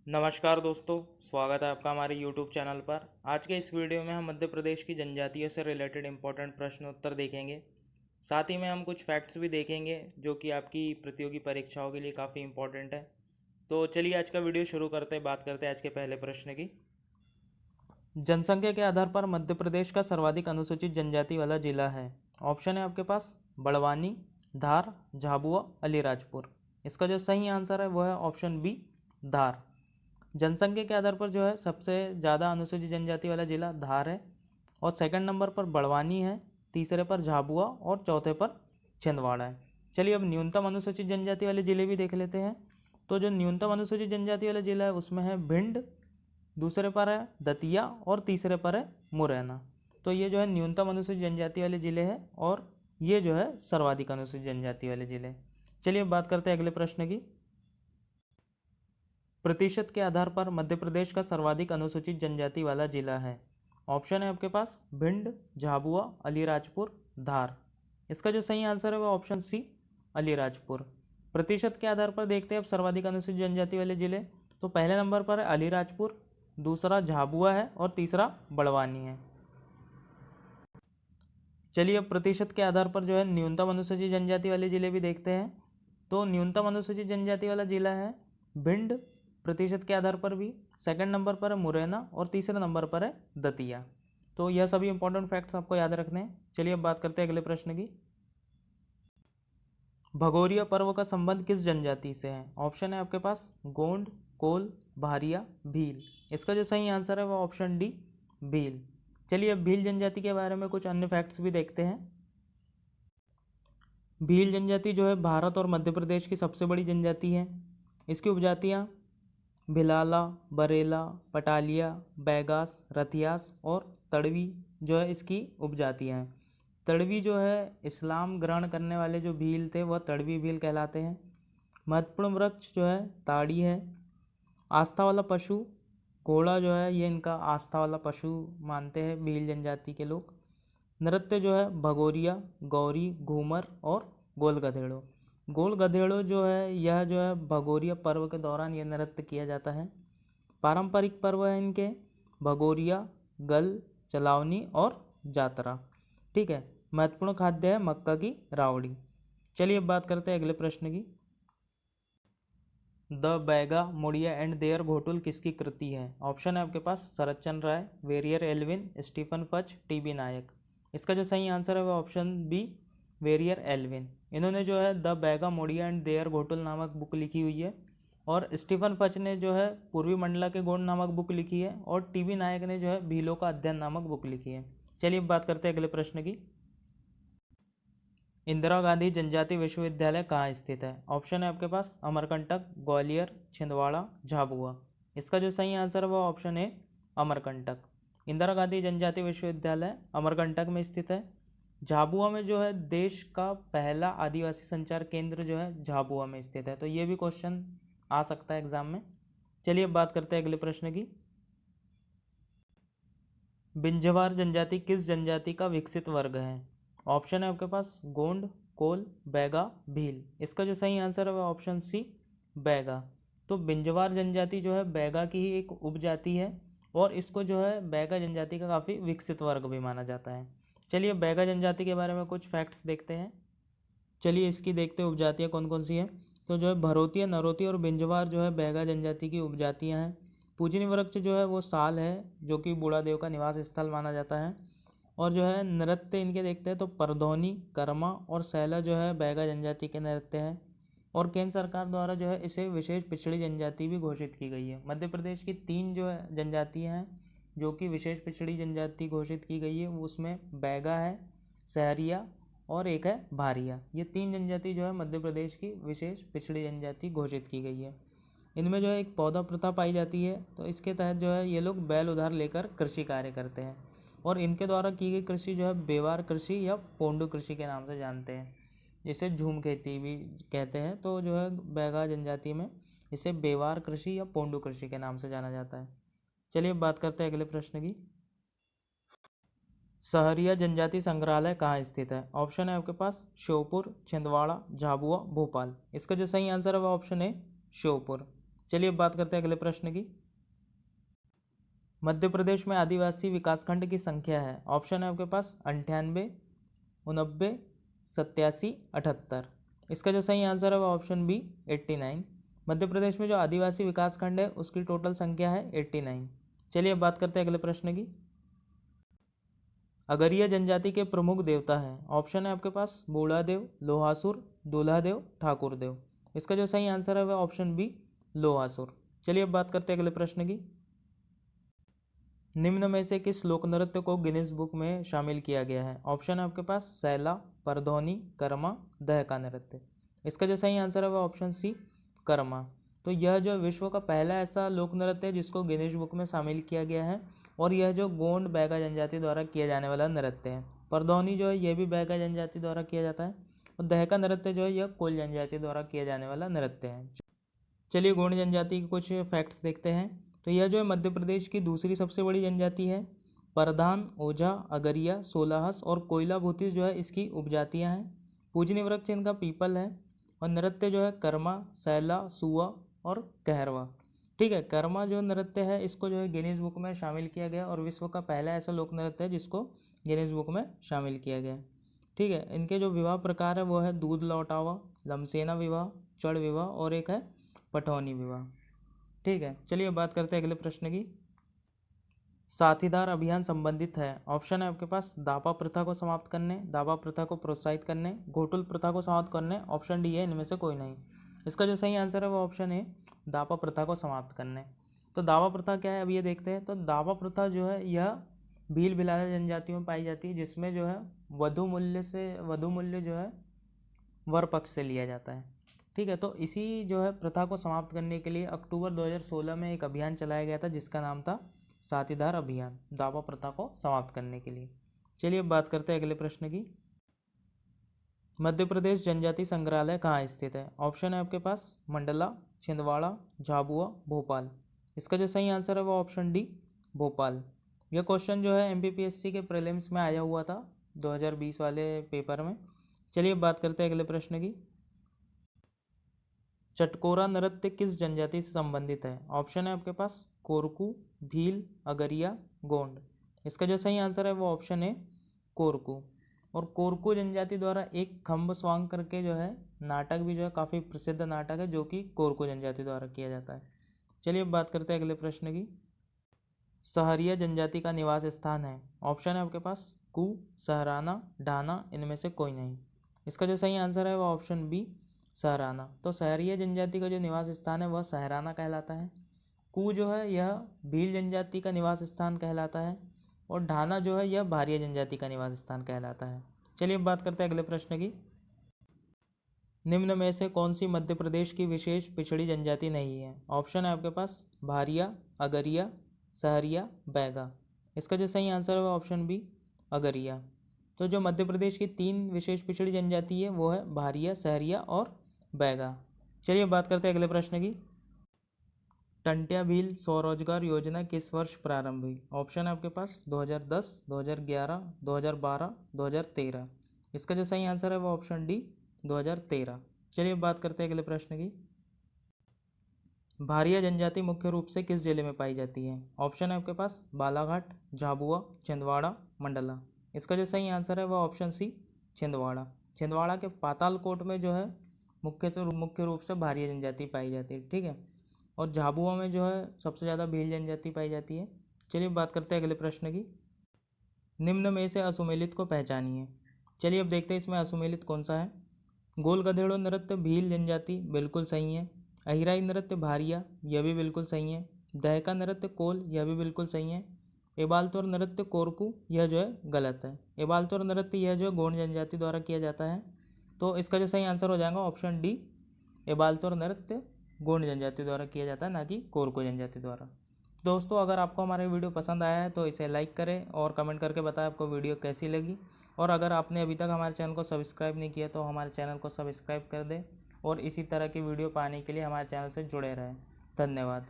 नमस्कार दोस्तों, स्वागत है आपका हमारे YouTube चैनल पर। आज के इस वीडियो में हम मध्य प्रदेश की जनजातियों से रिलेटेड इंपॉर्टेंट प्रश्न उत्तर देखेंगे। साथ ही में हम कुछ फैक्ट्स भी देखेंगे जो कि आपकी प्रतियोगी परीक्षाओं के लिए काफ़ी इंपॉर्टेंट है। तो चलिए आज का वीडियो शुरू करते हैं। बात करते हैं आज के पहले प्रश्न की। जनसंख्या के आधार पर मध्य प्रदेश का सर्वाधिक अनुसूचित जनजाति वाला जिला है। ऑप्शन है आपके पास बड़वानी, धार, झाबुआ, अलीराजपुर। इसका जो सही आंसर है वो है ऑप्शन बी, धार। जनसंख्या के आधार पर जो है सबसे ज़्यादा अनुसूचित जनजाति वाला जिला धार है, और सेकंड नंबर पर बड़वानी है, तीसरे पर झाबुआ और चौथे पर छिंदवाड़ा है। चलिए अब न्यूनतम अनुसूचित जनजाति वाले ज़िले भी देख लेते हैं। तो जो न्यूनतम अनुसूचित जनजाति वाला जिला है उसमें है भिंड, दूसरे पर है दतिया और तीसरे पर है मुरैना। तो ये जो है न्यूनतम अनुसूचित जनजाति वाले ज़िले हैं और ये जो है सर्वाधिक अनुसूचित जनजाति वाले ज़िले। चलिए अब बात करते हैं अगले प्रश्न की। प्रतिशत के आधार पर मध्य प्रदेश का सर्वाधिक अनुसूचित जनजाति वाला जिला है। ऑप्शन है आपके पास भिंड, झाबुआ, अलीराजपुर, धार। इसका जो सही आंसर है वो ऑप्शन सी, अलीराजपुर। प्रतिशत के आधार पर देखते हैं अब सर्वाधिक अनुसूचित जनजाति वाले जिले। तो पहले नंबर पर है अलीराजपुर, दूसरा झाबुआ है और तीसरा बड़वानी है। चलिए अब प्रतिशत के आधार पर जो है न्यूनतम अनुसूचित जनजाति वाले जिले भी देखते हैं। तो न्यूनतम अनुसूचित जनजाति वाला जिला है भिंड प्रतिशत के आधार पर भी, सेकंड नंबर पर है मुरैना और तीसरे नंबर पर है दतिया। तो यह सभी इंपॉर्टेंट फैक्ट्स आपको याद रखने हैं। चलिए अब बात करते हैं अगले प्रश्न की। भगोरिया पर्व का संबंध किस जनजाति से है? ऑप्शन है आपके पास गोंड, कोल, भारिया, भील। इसका जो सही आंसर है वो ऑप्शन डी, भील। चलिए अब भील जनजाति के बारे में कुछ अन्य फैक्ट्स भी देखते हैं। भील जनजाति जो है भारत और मध्य प्रदेश की सबसे बड़ी जनजाति है। इसकी उपजातियाँ भिलाला, बरेला, पटालिया, बैगास, रथियास और तड़वी जो है इसकी उपजातियाँ हैं। तड़वी जो है इस्लाम ग्रहण करने वाले जो भील थे वह तड़वी भील कहलाते हैं। महत्वपूर्ण वृक्ष जो है ताड़ी है। आस्था वाला पशु घोड़ा जो है ये इनका आस्था वाला पशु मानते हैं भील जनजाति के लोग। नृत्य जो है भगोरिया, गौरी, घूमर और गोल गधेड़ो। गोल गधेड़ो जो है यह जो है भगोरिया पर्व के दौरान यह नृत्य किया जाता है। पारंपरिक पर्व है इनके भगोरिया, गल, चलावनी और जातरा। ठीक है। महत्वपूर्ण खाद्य है मक्का की रावड़ी। चलिए अब बात करते हैं अगले प्रश्न की। The Baiga Muria and their Ghotul किसकी कृति है? ऑप्शन है आपके पास Saratchandra Roy, Verrier Elwin, Stephen Fuchs, TB Nayak. इसका जो सही आंसर है वो ऑप्शन बी, वेरियर एल्विन। इन्होंने जो है the Baiga Muria and their Ghotul नामक बुक लिखी हुई है, और स्टीफन फच ने जो है पूर्वी मंडला के गोंड नामक बुक लिखी है, और टीबी नायक ने जो है भीलों का अध्ययन नामक बुक लिखी है। चलिए अब बात करते हैं अगले प्रश्न की। इंदिरा गांधी जनजाति विश्वविद्यालय कहाँ स्थित है? ऑप्शन है आपके पास अमरकंटक, ग्वालियर, छिंदवाड़ा, झाबुआ। इसका जो सही आंसर है वो ऑप्शन है अमरकंटक। इंदिरा गांधी जनजाति विश्वविद्यालय अमरकंटक में स्थित है। झाबुआ में जो है देश का पहला आदिवासी संचार केंद्र जो है झाबुआ में स्थित है। तो ये भी क्वेश्चन आ सकता है एग्जाम में। चलिए अब बात करते हैं अगले प्रश्न की। बिंझवार जनजाति किस जनजाति का विकसित वर्ग है? ऑप्शन है आपके पास गोंड, कोल, बैगा, भील। इसका जो सही आंसर है वह ऑप्शन सी, बैगा। तो बिंझवार जनजाति जो है बैगा की ही एक उपजाति है, और इसको जो है बैगा जनजाति का काफ़ी विकसित वर्ग भी माना जाता है। चलिए बैगा जनजाति के बारे में कुछ फैक्ट्स देखते हैं। चलिए इसकी देखते हैं उपजातियाँ कौन कौन सी हैं। तो जो है भरोतिया, नरोती और बिंझवार जो है बैगा जनजाति की उपजातियाँ हैं। पूजनीय वृक्ष जो है वो साल है, जो कि बूढ़ा देव का निवास स्थल माना जाता है। और जो है नृत्य इनके देखते हैं तो परधौनी, कर्मा और सैला जो है बैगा जनजाति के नृत्य हैं। और केंद्र सरकार द्वारा जो है इसे विशेष पिछड़ी जनजाति भी घोषित की गई है। मध्य प्रदेश की 3 जो है जनजातियाँ हैं जो कि विशेष पिछड़ी जनजाति घोषित की गई है, वो उसमें बैगा है, सहरिया और एक है भारिया। ये 3 जनजाति जो है मध्य प्रदेश की विशेष पिछड़ी जनजाति घोषित की गई है। इनमें जो है एक पौधा प्रथा पाई जाती है, तो इसके तहत जो है ये लोग बैल उधार लेकर कृषि कार्य करते हैं, और इनके द्वारा की गई कृषि जो है बेवार कृषि या पोंडू कृषि के नाम से जानते हैं, जिसे झूम खेती भी कहते हैं। तो जो है बैगा जनजाति में इसे बेवार कृषि या पोंडू कृषि के नाम से जाना जाता है। चलिए अब बात करते हैं अगले प्रश्न की। सहरिया जनजाति संग्रहालय कहाँ स्थित है? ऑप्शन है आपके पास श्योपुर, छिंदवाड़ा, झाबुआ, भोपाल। इसका जो सही आंसर है वह ऑप्शन है श्योपुर। चलिए अब बात करते हैं अगले प्रश्न की। मध्य प्रदेश में आदिवासी विकासखंड की संख्या है। ऑप्शन है आपके पास 98, 89, 87, 78। इसका जो सही आंसर है वो ऑप्शन बी 89। मध्य प्रदेश में जो आदिवासी विकासखंड है उसकी टोटल संख्या है 89। चलिए अब बात करते हैं अगले प्रश्न की। अगरिया जनजाति के प्रमुख देवता हैं। ऑप्शन है आपके पास बूढ़ादेव, लोहासुर, दूल्हादेव, ठाकुरदेव। इसका जो सही आंसर है वह ऑप्शन बी लोहासुर। चलिए अब बात करते हैं अगले प्रश्न की। निम्न में से किस लोक नृत्य को गिनीज बुक में शामिल किया गया है। ऑप्शन है आपके पास सैला, परधौनी, कर्मा, दहका नृत्य। इसका जो सही आंसर है वह ऑप्शन सी कर्मा। तो यह जो विश्व का पहला ऐसा लोक नृत्य है जिसको गिनीज बुक में शामिल किया गया है, और यह जो गोंड बैगा जनजाति द्वारा किया जाने वाला नृत्य है। परधौनी जो है यह भी बैगा जनजाति द्वारा किया जाता है, और दहका नृत्य जो है यह कोल जनजाति द्वारा किया जाने वाला नृत्य है। चलिए गोंड जनजाति के कुछ फैक्ट्स देखते हैं। तो यह जो है मध्य प्रदेश की दूसरी सबसे बड़ी जनजाति है। परधान, ओझा, अगरिया, सोलाहस और कोयला भूतिस जो है इसकी उपजातियां हैं। पूजनीय वृक्ष इनका पीपल है, और नृत्य जो है कर्मा, सैला, सुआ और कहरवा। ठीक है, कर्मा जो नृत्य है इसको जो है गिनीज बुक में शामिल किया गया, और विश्व का पहला ऐसा लोक नृत्य है जिसको गिनीज बुक में शामिल किया गया। ठीक है, इनके जो विवाह प्रकार है वो है दूध लौटावा, लमसेना विवाह, चढ़ विवाह और एक है पटौनी विवाह। ठीक है, चलिए बात करते हैं अगले प्रश्न की। साथीदार अभियान संबंधित है। ऑप्शन है आपके पास दापा प्रथा को समाप्त करने, दापा प्रथा को प्रोत्साहित करने, घोटुल प्रथा को समाप्त करने। ऑप्शन डी है इनमें से कोई नहीं। इसका जो सही आंसर है वो ऑप्शन है दापा प्रथा को समाप्त करने। तो दावा प्रथा क्या है अब ये देखते हैं। तो दावा प्रथा जो है यह भील भिलाया जनजातियों में पाई जाती है, जिसमें जो है वधु मूल्य जो है वर पक्ष से लिया जाता है। ठीक है, तो इसी जो है प्रथा को समाप्त करने के लिए अक्टूबर 2016 में एक अभियान चलाया गया था जिसका नाम था साथीदार अभियान, दावा प्रथा को समाप्त करने के लिए। चलिए अब बात करते हैं अगले प्रश्न की। मध्य प्रदेश जनजाति संग्रहालय कहाँ स्थित है। ऑप्शन है आपके पास मंडला, छिंदवाड़ा, झाबुआ, भोपाल। इसका जो सही आंसर है वो ऑप्शन डी भोपाल। यह क्वेश्चन जो है MPPSC के प्रीलिम्स में आया हुआ था 2020 वाले पेपर में। चलिए अब बात करते हैं अगले प्रश्न की। चटकोरा नृत्य किस जनजाति से संबंधित है। ऑप्शन है आपके पास कोरकू, भील, अगरिया, गोंड। इसका जो सही आंसर है वो ऑप्शन है कोरकू। और कोरकू जनजाति द्वारा एक खम्ब स्वांग करके जो है नाटक भी जो है काफ़ी प्रसिद्ध नाटक है जो कि कोरकू जनजाति द्वारा किया जाता है। चलिए अब बात करते हैं अगले प्रश्न की। सहरिया जनजाति का निवास स्थान है। ऑप्शन है आपके पास कू, सहराना, ढाना, इनमें से कोई नहीं। इसका जो सही आंसर है वह ऑप्शन बी सहराना। तो सहरिया जनजाति का जो निवास स्थान है वह सहराना कहलाता है। कू जो है यह भील जनजाति का निवास स्थान कहलाता है, और ढाना जो है यह भारिया जनजाति का निवास स्थान कहलाता है। चलिए अब बात करते हैं अगले प्रश्न की। निम्न में से कौन सी मध्य प्रदेश की विशेष पिछड़ी जनजाति नहीं है। ऑप्शन है आपके पास भारिया, अगरिया, सहरिया, बैगा। इसका जो सही आंसर है वह ऑप्शन बी अगरिया। तो जो मध्य प्रदेश की 3 विशेष पिछड़ी जनजाति है वो है भारिया, सहरिया और बैगा। चलिए बात करते हैं अगले प्रश्न की। टंट्या भील स्वरोजगार योजना किस वर्ष प्रारंभ हुई। ऑप्शन है आपके पास 2010, 2011, 2012, 2013। इसका जो सही आंसर है वो ऑप्शन डी 2013। चलिए बात करते हैं अगले प्रश्न की। भारिया जनजाति मुख्य रूप से किस जिले में पाई जाती है। ऑप्शन है आपके पास बालाघाट, झाबुआ, छिंदवाड़ा, मंडला। इसका जो सही आंसर है वह ऑप्शन सी छिंदवाड़ा। छिंदवाड़ा के पातालकोट में जो है मुख्य रूप से भारिया जनजाति पाई जाती है। ठीक है, और झाबुआ में जो है सबसे ज़्यादा भील जनजाति पाई जाती है। चलिए बात करते हैं अगले प्रश्न की। निम्न में से असुमेलित को पहचानिए। चलिए अब देखते हैं इसमें असुमेलित कौन सा है। गोल गधेड़ो नृत्य भील जनजाति, बिल्कुल सही है। अहिराई नृत्य भारिया, यह भी बिल्कुल सही है। दहका नृत्य कोल, यह भी बिल्कुल सही है। एबालतोर नृत्य कोरकू, यह जो है गलत है। एबालतोर नृत्य यह जो है गोंड जनजाति द्वारा किया जाता है। तो इसका जो सही आंसर हो जाएगा ऑप्शन डी एबालतोर नृत्य गोंड जनजाति द्वारा किया जाता है, ना कि कोरकू जनजाति द्वारा। दोस्तों अगर आपको हमारे वीडियो पसंद आया है तो इसे लाइक करें और कमेंट करके बताएं आपको वीडियो कैसी लगी। और अगर आपने अभी तक हमारे चैनल को सब्सक्राइब नहीं किया तो हमारे चैनल को सब्सक्राइब कर दें, और इसी तरह की वीडियो पाने के लिए हमारे चैनल से जुड़े रहें। धन्यवाद।